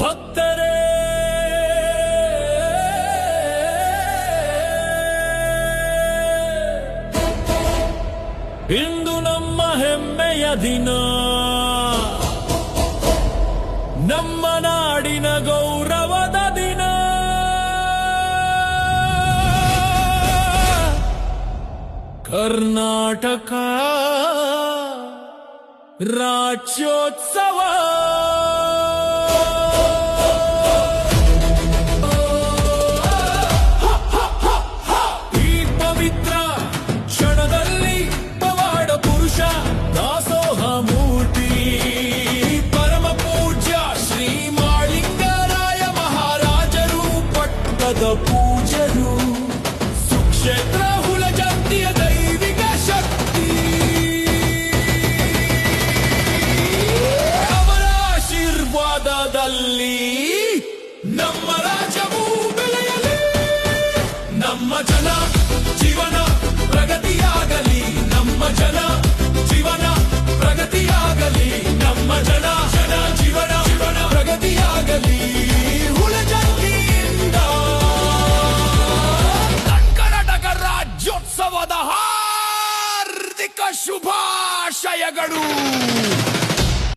ಭಕ್ತರೇ ಇಂದು ನಮ್ಮ ಹೆಮ್ಮೆಯ ದಿನ, ನಮ್ಮ ನಾಡಿನ ಗೌರವದ ದಿನ. ಕರ್ನಾಟಕ ರಾಜ್ಯೋತ್ಸವ ಈ ಪವಿತ್ರ ಕ್ಷಣದಲ್ಲಿ ಪವಾಡ ಪುರುಷ ದಾಸೋಹ ಮೂರ್ತಿ ಪರಮ ಪೂಜ್ಯ ಶ್ರೀ ಮಾಳಿಂಗರಾಯ ಮಹಾರಾಜರು ಪಟ್ಟದ ಪೂಜರು ಸುಕ್ಷೇತ್ರ ಹುಲಜಂತಿಯ ದೈವಿಕ ಶಕ್ತಿ ಅವರ ಆಶೀರ್ವಾದದಲ್ಲಿ ನಮ್ಮ ರಾಜ್ಯವು ಬೆಳೆಯಲಿ, ನಮ್ಮ ಜನ ಜೀವನ ಪ್ರಗತಿಯಾಗಲಿ, ನಮ್ಮ ಜನ ಜೀವನ ಪ್ರಗತಿಯಾಗಲಿ, ನಮ್ಮ ಜನ ಜೀವನ ಪ್ರಗತಿಯಾಗಲಿ. ಹುಲಜಂತಿಯಿಂದ ಕರ್ನಾಟಕ ರಾಜ್ಯೋತ್ಸವದ ಹಾರ್ದಿಕ ಶುಭಾಶಯಗಳು.